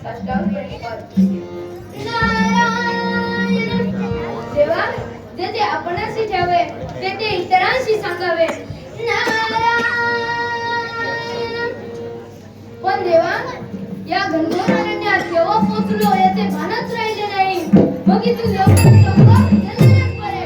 कष्टावर येणे कर. नारायण देवा, जे आपणाशी ठेवे ते इतरांशी सांगावे. नारायण. पण देवा, या घनघोर अरण्यात केव्हा पोचलो याचे भानच राहिले नाही. मग इथून लवकर गेलेलेच बरे.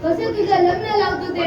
कसे तुझं लग्न लावतो ते.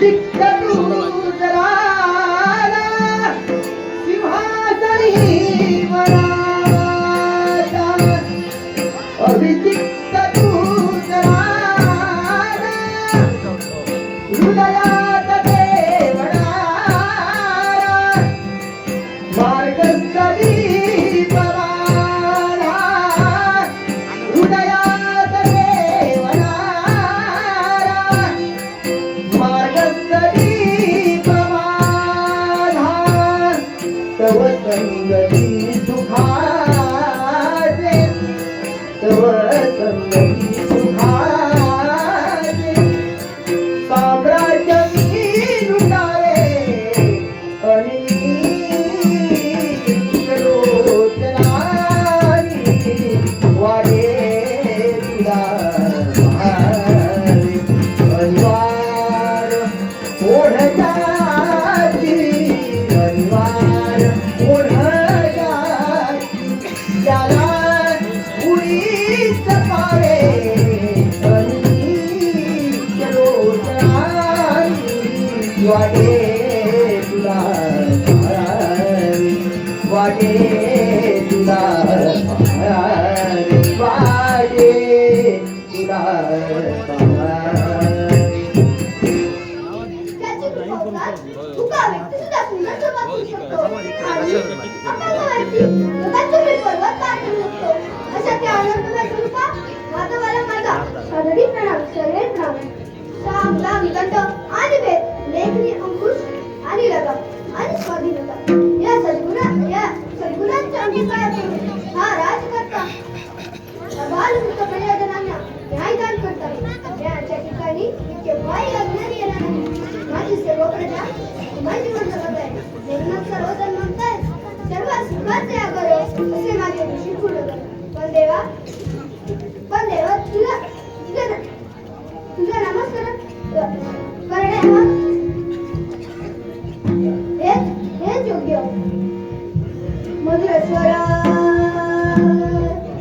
अभिषिक्त तू जराला सिंहासनी वराला अभिषिक्त तू जराला हृदयात देवणारा मार्गस्थ दीपवाला हृदयात देवणारा मार्गस्थ दीपवाला तव संगती सुखाचे तव संगती सुखाचे साम्राज्य मी लुटावे आणि लोचनानी वाडे तुला भावे परिवार ओढजाची परिवार ओढजाची त्याला उडीच पावे वाटे तुला वाटे तुला वाटे तुला त्याची कृपा होतात तुका व्यक्ती सुद्धा सुंदर स्वभाव असू शकतो आणि आपल्याला माहिती जगात तुम्ही पर्वत पार करू शकतो अशा त्या अनंतमय स्वरूपा माधवाला माझा आदरी प्रणाम सगळे प्रणाम साम दाम दंड आणि भेद लेखनी अंकुश आणि लगाम आणि स्वाधीनता या सद्गुणांच्या अंगीकार करून हा राजकर्ता बालमुक्त प्रजाजनांना न्यायदान करतात न्यायाच्या ठिकाणी इतके वाईट अज्ञानी येणार नाही माझी सर्व प्रजा माझी जीवन जगत आहे म्हणूनच सर्वजण म्हणतायत सर्वात सुखाचे आगर असे माझे ऋषी पूर्ण कर पण देवा तुझा नमस्कार करणे हेच योग्य मधुर स्वरा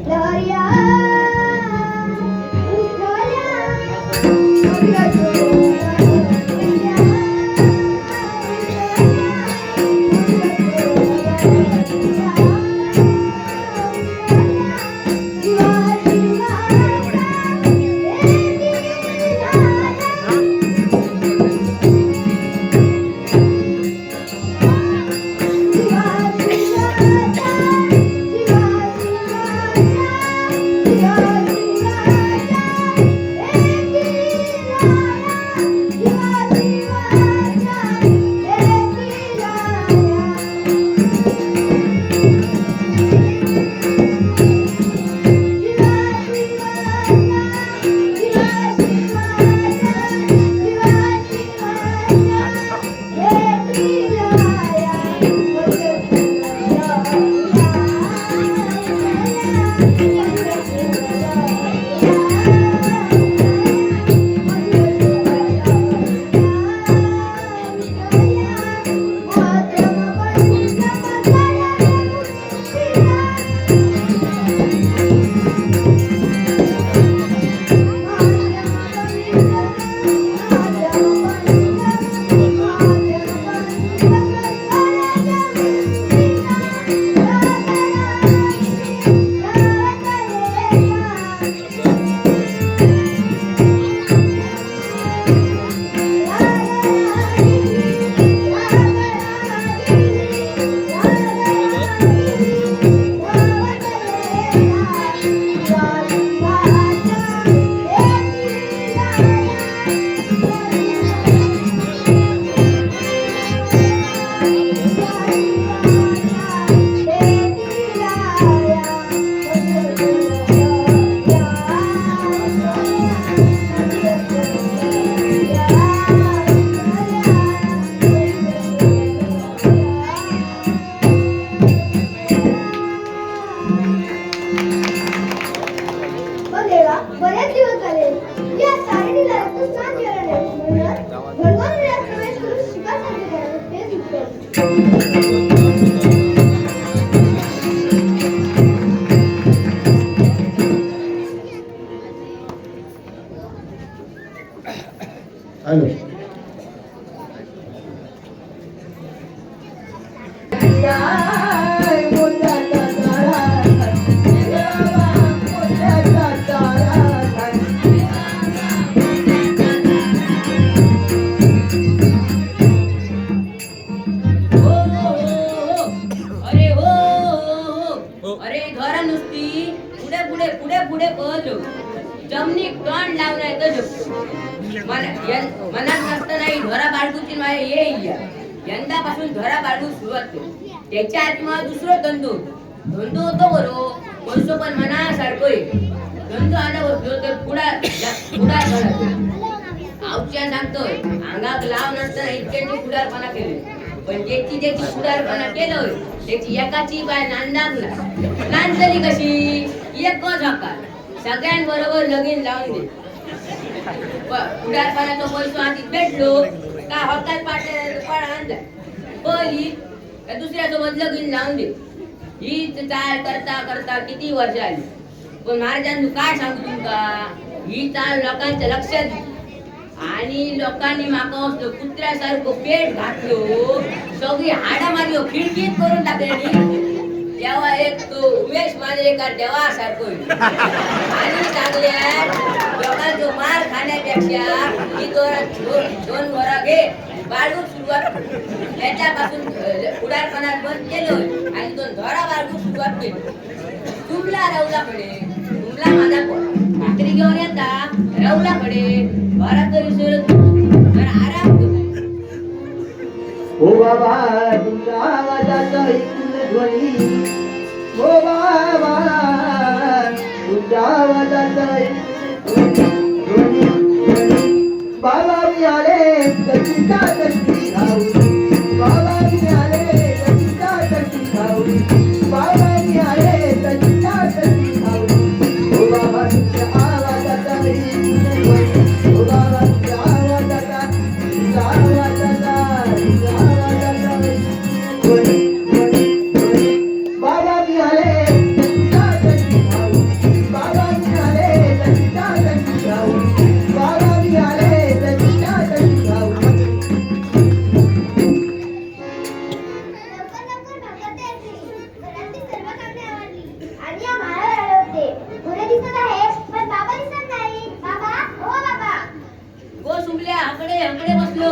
लहरिया नाही धरा बाळगूची माझ्या ये यंदापासून धरा बाळगू सुरुवात केली. त्याच्या आधी मला दुसरं धंदो होतो बरो कोणतो पण मनासारखं धंदो आला बसलो तर पुढार आवच्या सांगतोय अंगात लाव नसताना इतक्यांनी पुढारपणा केले. पण ज्याची पुढारपणा केलं त्याची एकाची बाय नांदली कशी एक झाकार सगळ्यांबरोबर लगीन लावून दे. पुढारपणाचा पैसा आधी भेटलो का हक्कात पाठ पहिली दुसऱ्यासोबत लगीन लावून दे. ही चाल करता करता किती वर्ष आली. पण महाराजांनी काय सांगू तुमका ही चाल लोकांच्या लक्षात आणि लोकांनी माका कुत्र्यासारखं पेट घातलो सगळी हाडा मारी खिडकीत करून टाकली. तेव्हा एक तो उमेश मांजरेकर देवासारखो आणि चांगल्या लोकांचो मार खाण्यापेक्षा ही दोन घरा घे बाळगून सुरुवात त्याच्यापासून पुढारपणात बंद केलं आणि दोन धरा बाळगून सुरुवात केली. तुमला रवलाकडे तुमला माझा भाकरी घेऊन येता रवलाकडे घरात जरा आराम कर. हो बाबा तुमच्या आवाजाचा ऐकून ध्वनी हो बाबा तुमच्या आवाजाचा ऐकून ध्वनी बाबा मी आले कशी का कशी धावली बाबा मी आले कशी का कशी धावली बाबा मी आले कशी का कशी धावली हो बाबा तुमच्या आवाजाचा ऐकून ध्वनी हो बाबा तुमच्या आवाजाचा बाबा मी आले बाबा मी आले बाबा मी आले हकडे बसलो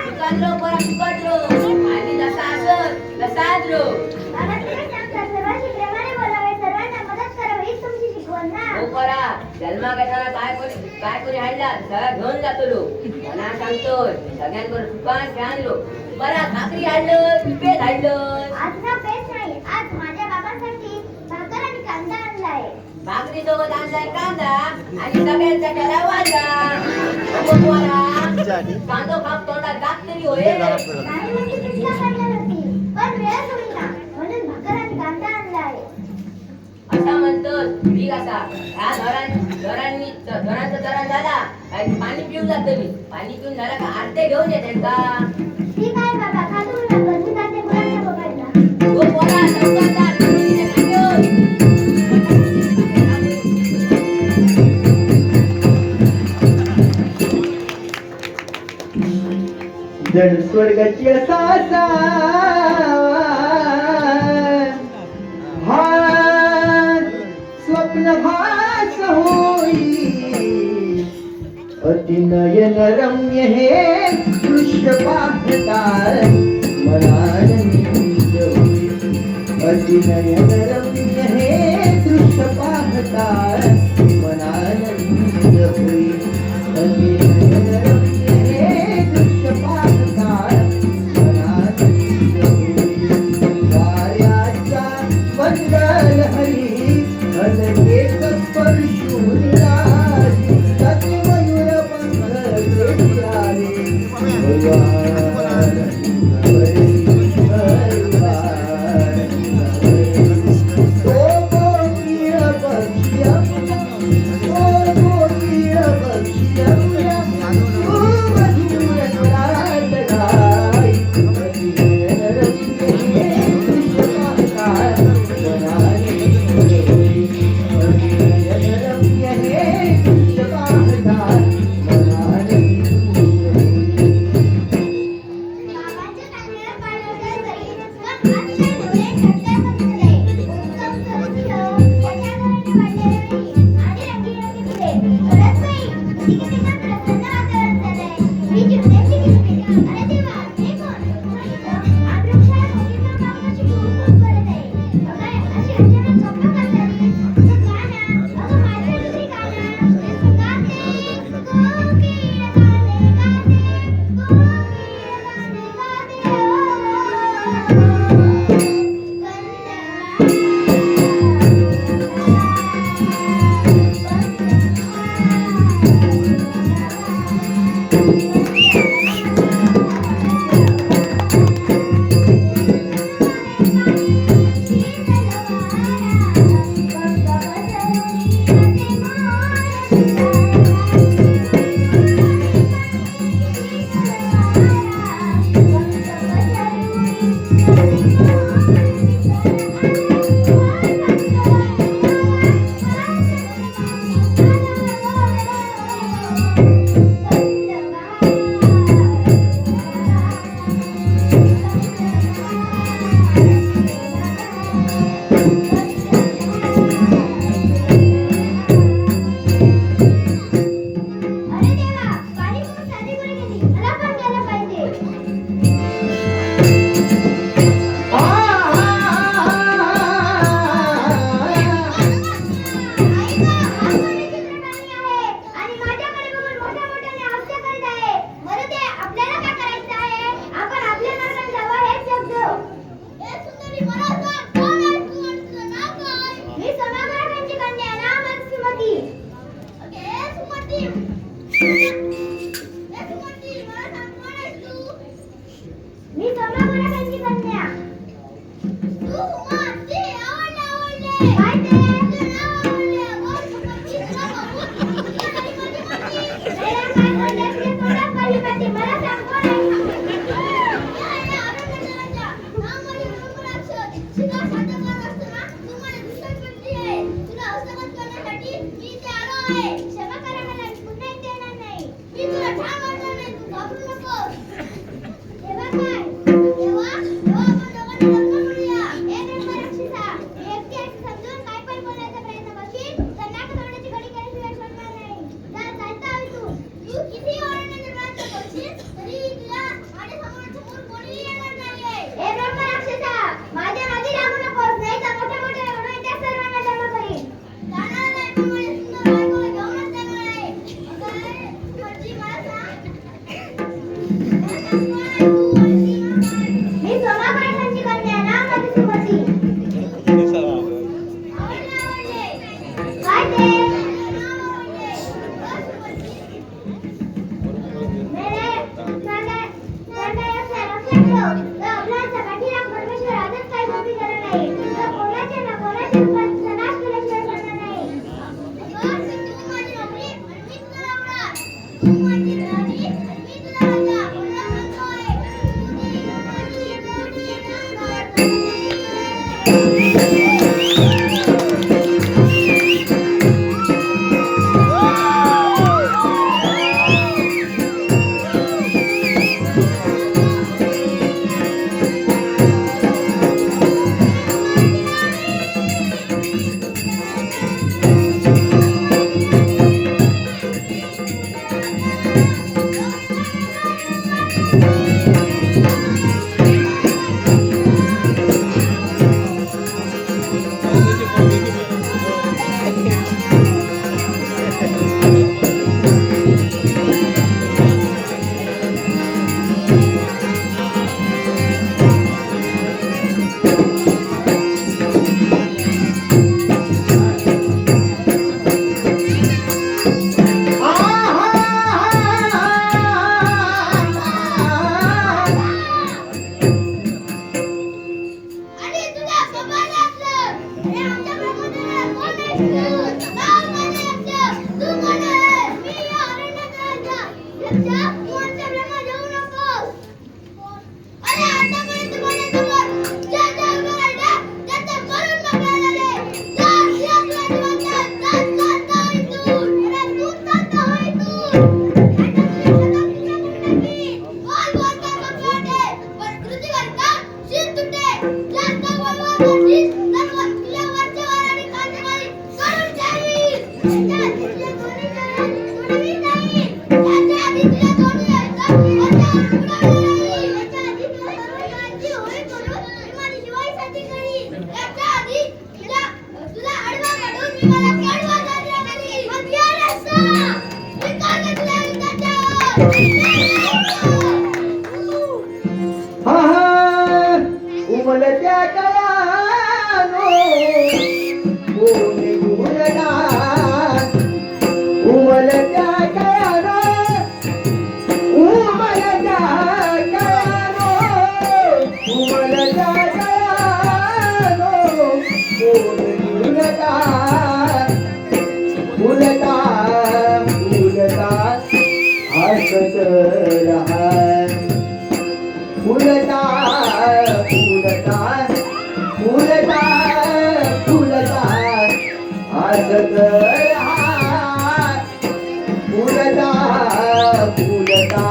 सुकाडलो परत सुकाडलो आणि जसा असत तसा आदलो. हो परा जन्मा घेताना काय कोणी हाडला सगळा घेऊन जातलो. मला सांगतोय सगळ्यांवर दुकान खेळलो बरा भाकरी हाडलं पिपे हाडलं. आज माझ्या बाबांसाठी भाकर आणि कांदा आणलाय. भाकरी सोबत आणलाय कांदा आणि सगळ्यांचा त्याला वाजा कांदो खाप तोंडात दात तरी होय. नाही म्हणजे पिठला खायला होती पण वेळच होईना म्हणून भाकर आणि कांदा आणलाय. असा म्हणतो ठीक असा ह्या धरांचा धरण झाला पाणी पिऊन जातली. पाणी पिऊन झाला का अर्धे घेऊन येते का ठीक आहे बाबा खातो ना बंधू जाते मुलांच्या बघायला. तो पोरा लवकर जण स्वर्गाची असा स्वप्न भास होई अतिनयन रम्य हे दृश्य पाहता मनानंद होई. अतिनयन रम्य हे दृश्य पाहता मनानंद होई. अतिनयन रम्य हे दृश्य पाहता मनानंद होई. वाऱ्याच्या मंगल हरी अनकेत स्पर्शून राजी सती मयूर पंख आले भगवान हरी Oh, अरे देवा, पाणी पिऊन साधी कुठे गेली? मला पण गेलं पाहिजे. आई गं, हा कोण विचित्र प्राणी आहे? आणि माझ्याकडे बघून मोठ्या-मोठ्याने हास्य करीत आहे. मरू दे, आपल्याला काय करायचं आहे? आपण आपल्या मार्गाने जावं हेच योग्य. ए सुंदरी, मला सांग, कोण आहेस तू आणि तुझं नाव काय? मी सोनाग्रासांची कन्या, नाव माझं सुमती. ए सुमती, मला सांग, कोण आहेस तू? मी सोनाग्रासांची कन्या. तू माझी आवडले. काय ते? तुझं नाव आवडले. बोल सुमती, तुला बघून तुझ्या डोळ्यामध्ये मोती. मेरा काय बोलले? तुझे तोंडात पाहिली पाहिजे. मला सांग, कोण आहेस तू? क्षमा करा मला, पुन्हा इथे येणार नाही. मी तुला ठाम मारणार नाही, तू घाबरू नकोस. तेव्हा काय? तेव्हा आपण दोघांनी लग्न करूया. ए ब्रह्मराक्षसा, मी एकटी आहे असं समजून काय पण बोलायचा प्रयत्न करशील तर नाक तोडण्याची घडी केल्याशिवाय सोडणार नाही. चालता हवी तू. तू किती ओरडण्याचा प्रयत्न करशील तरी तुला माझ्या समोर कोणीही येणार नाहीये. ए ब्रह्मराक्षसा, माझ्या मागे लागू नकोस, नाही तर मोठ्या-मोठ्या एवढं त्या सर्वांना जमा करीन. जाणार नाही, पण माझ्या सुंदर बायकोला घेऊनच जाणार आहे. काय? म्हणजे मला सांग. मी सोनाग्रासांची कन्या, नाव माझं सुमती. आवडले. काय ते? नाव आवडले. बस सुमती. मेरे लक्षात ठेव. तो आपला सकाळीला परमेश्वर आजच काही गोष्टी करत नाही. तो कोणाच्या ना कोणाच्या रूपात नाश केल्याशिवाय सोडणार नाही. अगं, तू माझी नोकरी आणि मी तुला लावणार. तू माझी राणी आणि मी तुला राजा. कोणाला म्हणतोय? तुझी माझी जोडी उमलत्या कळानो कोणी गुणगान उमलत्या कळानो रहा फुलता फुलता फुलता फुलता हसत रहा फुलता फुलता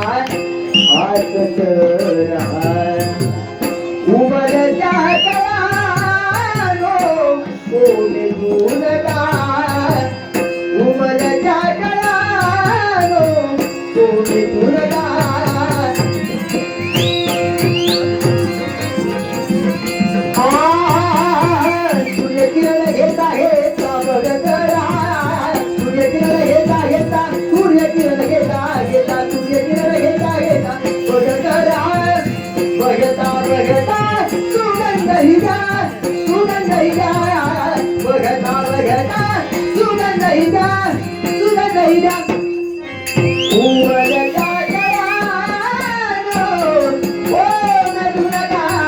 हसत रहा उमलत्या कळानो कोणी गुणगान उमलत्या कळानो कोणी गुणगान सूर्य किरण घेता घेता बघत राहा सूर्य किरण घेता घेता सूर्य किरण घेता घेता सूर्य किरण घेता घेता बघत राहा बघता बघता सुगंध हिजा बघता बघता सुगंध हिजा उमलत्या कळानो कोण गुणगान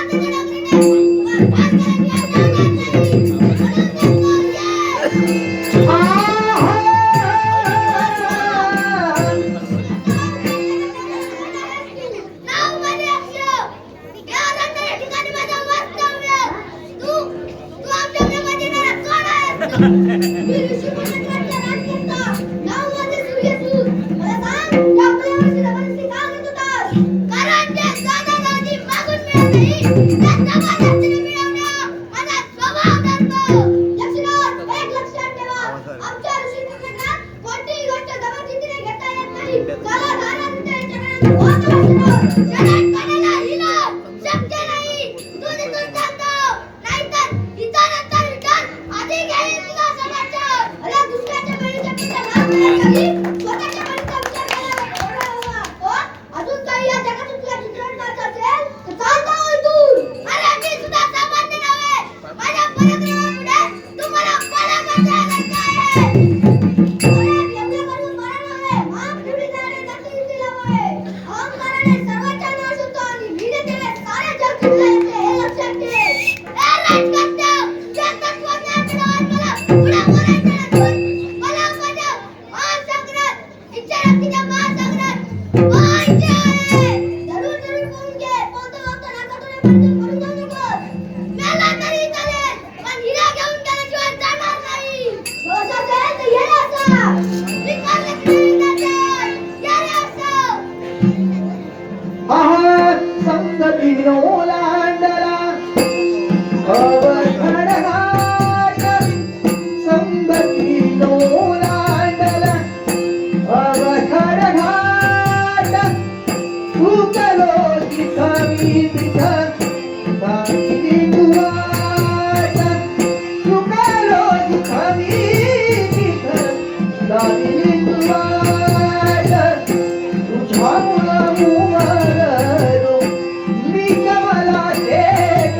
स्वार्थाच्या नोकरीने तुम्हाला काम करायची जाणार नाही. म्हणून ते बोलले. नाव माझे अक्षय. या रंगाच्या ठिकाणी माझं वास्तव्य. तू आमच्या प्रेमाची कोण आहे? मी ऋषीमुनींचा राज करता. नाव माझे सूर्यसूत. मला सांग, या प्रेमाची जबरदस्ती का करत होतास? कारण ते दादादादी मागून मिळत नाही. त्या जबरदस्तीने मिळवणं माझा स्वभाव ठरतो. लक्षणात एक लक्षात ठेवा. आमच्या ऋषीमुनींना कोणतीही गोष्ट जबरदस्तीने घेता येत नाही. चला दादाजी यांच्याकडे पोहोच लक्षणात. शर्यत करायला हिनं शक्य नाही. तू तिथून थांबतो. नाहीतर हिच्यानंतर रिटर्न आधी घेईन तुझा समाचार. अरे दुसऱ्याच्या बळीच्या पिढ्या नाव नाही कधी. स्वतःच्या बळीचा विचार करायला एवढा हवा. पण अजून काही या जगातून तुला चित्रण करायचं असेल तर चालता हो इथून. अरे मी सुद्धा सामान्य नव्हे. माझ्या पराक्रमापुढे तुम्हाला पराक्रमाचा धक्का आहे. अरे एवढं करून मरण नव्हे. माप निवडी जाणे जाती युतीला वळे. अहंकाराने सर्वांचा नाश होतो आणि भिडेतेने सारे जग जिंकले येते. हे लक्षात ठेव. ए राजकर्त्या, ज्या तत्त्वज्ञानाकडे मला पुढे बोलायचं नसून मला माझ्या महासागरात, इच्छाशक्तीच्या महासागरात पोहायचे आहे. जरूर जरूर पोहून घे. पोहता पोहता नाकातून पडून जाऊ नकोस. मेला तरी चालेल, पण हिरा घेऊन गेल्याशिवाय जाणार नाही. असं असेल तर ये रे असा. मी काढलं की नाही जाते. ये रे असं. संगतीनो लांडला अवघडघाट संगतीनो लांडला अवघडघाट उकलो तिथं दामिनी तुवाट उकलो तिथं दामिनी तुवाट तुझ्यामुळं उमरलो मी कमला देत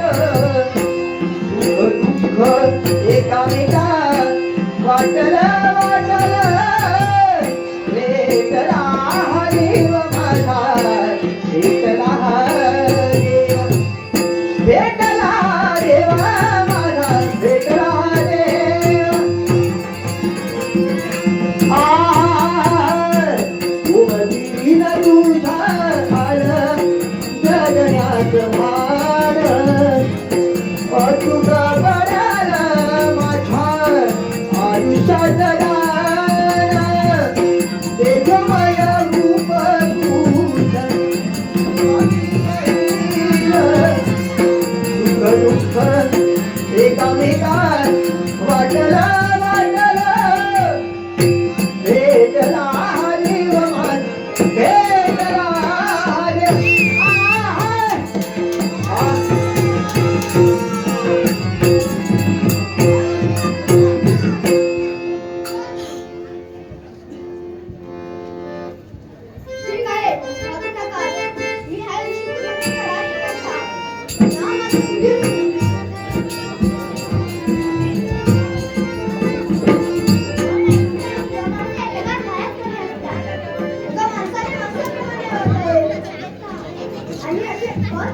सुख दुःख एकामेका वाटलं भेटला देव माझा भेटला देव भेटला देव माझा भेटला देव उमदीन तुझा आलं जगण्यात भान अचूक पडाला माझ्या आयुष्यात दान तेजमय रूप तुझं सुख दुःख एकामेकात वाटलं भेटला देव माझा भेटला देव. ठीक आहे. मागे टाका. मी आहे ऋषीमुनींचा राज करता. नाव माझे सूर्यसूत. एका माणसाने माणसाप्रमाणे वागावे. आणि असे पण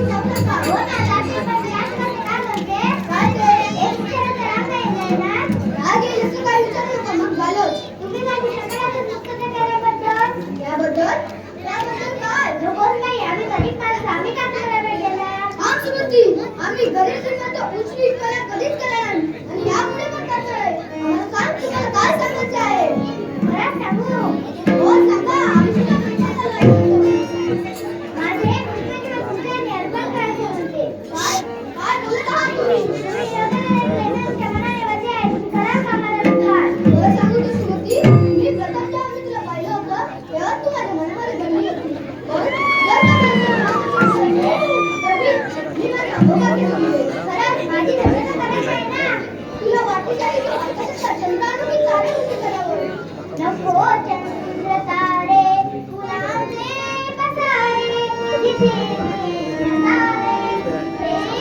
जाऊ नका. हो ना, रात्री पण याच करते काय करते? काय ते? एक विचारायचं राग नाही येणार ना? राग येईल असं काय विचारू नका. मग झालोच. तुम्ही काय विचार करायचं नसतं ते केल्याबद्दल? याबद्दल? त्याबद्दल काय? नकोच नाही. आम्ही गरीब माणसं. आम्ही काय करायला गेलं? हा सुमती, आम्ही गरीब श्रीमंत उचली कला कधीच केला नाही. आणि यापुढे पण करतोय. आम्हाला सांग, तुम्हाला काय सांगायचं आहे? मला सांगू. हो सांगा. आम्ही सुद्धा विचार करायला माझे तुमचे निर्माण करायचे होते. काय? काय बोलत आहात तुम्ही? तुम्ही तुमच्या मनाऐवजी आहे. तुम्ही करा कामाला रुखार. हो सांगू तर सुमती, मी प्रथम जेव्हा मी तुला पाहिलं होतं तेव्हा तू माझ्या मनामध्ये बनली होती. पण जर का माझं तर मी माझ्या भोगात घेतली. खरंच माझी धन्यता करायची आहे ना. तुला वाटत आहे की आकाशाच्या चंद्रानं मी तारे उभे करावं. नको चंद्र तारे फुलांचे पसारे जिथे तारे प्रेम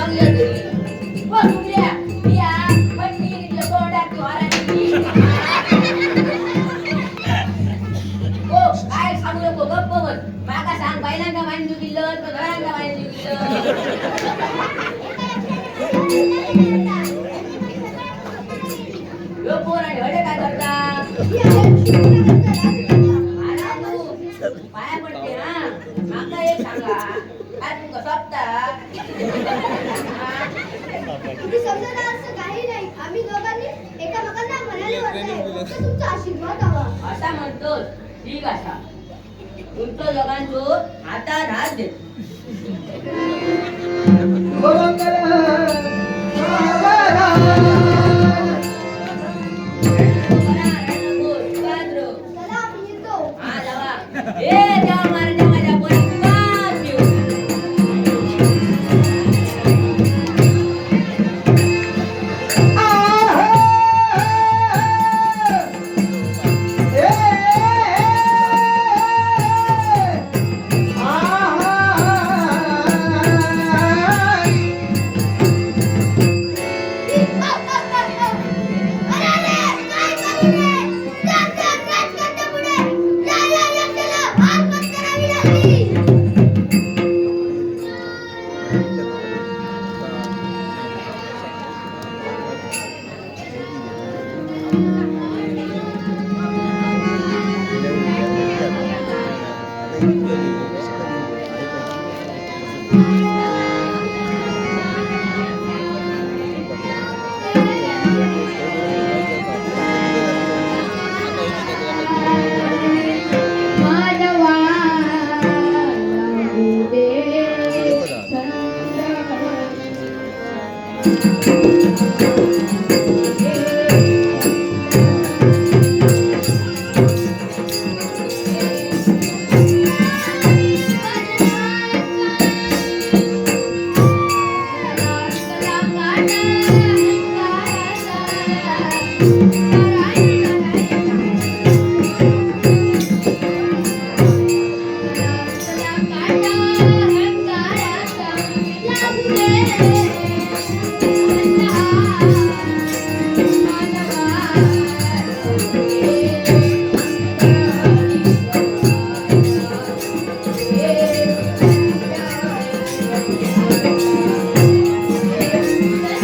लागलं तरी हो सुमल्या बिया पट्टी कोंडाची वाराची हो काय सांगू नको गप्प बस माका सांग पहिल्यांदा मांडू दिलं तर घरांदा मांडू दिलं यो पोर आणि हडे काय करता मारा तू पाया पडते ना माका एक सांगा काय तुमका सोपता तुम्ही समजणार असं काही नाही आम्ही दोघांनी एकामेकांना म्हणाले होते की तुमचा आशीर्वाद हवा असा म्हणतोस ठीक असा तुमचं जगांचो हातात हात दे चला आपण येतो हा जावा ए देवा महाराजा माझ्या पोरी तुकाच देऊ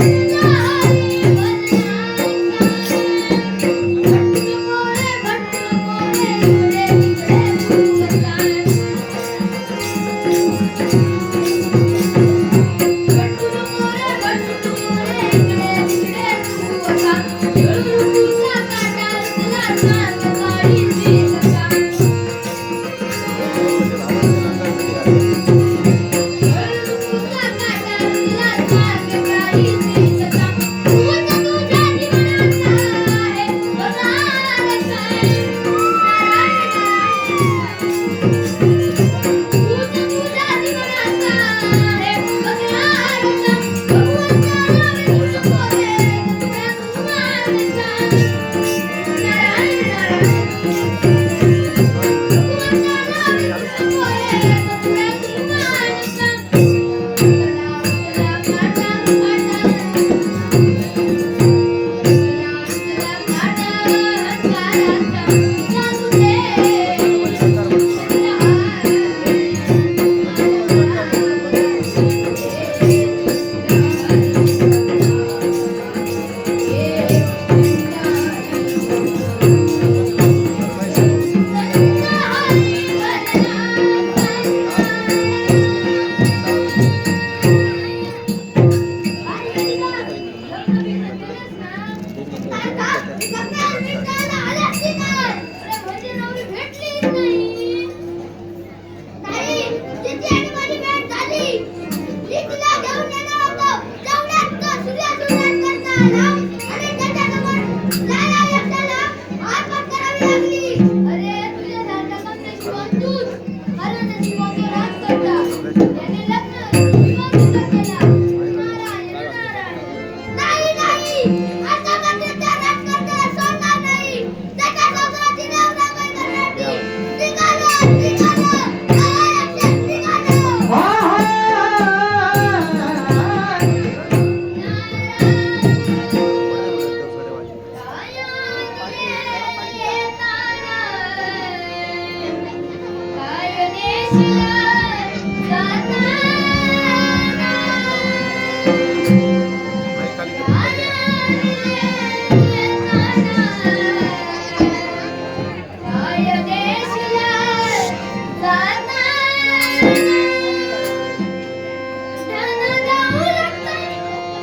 Yeah.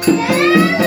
रे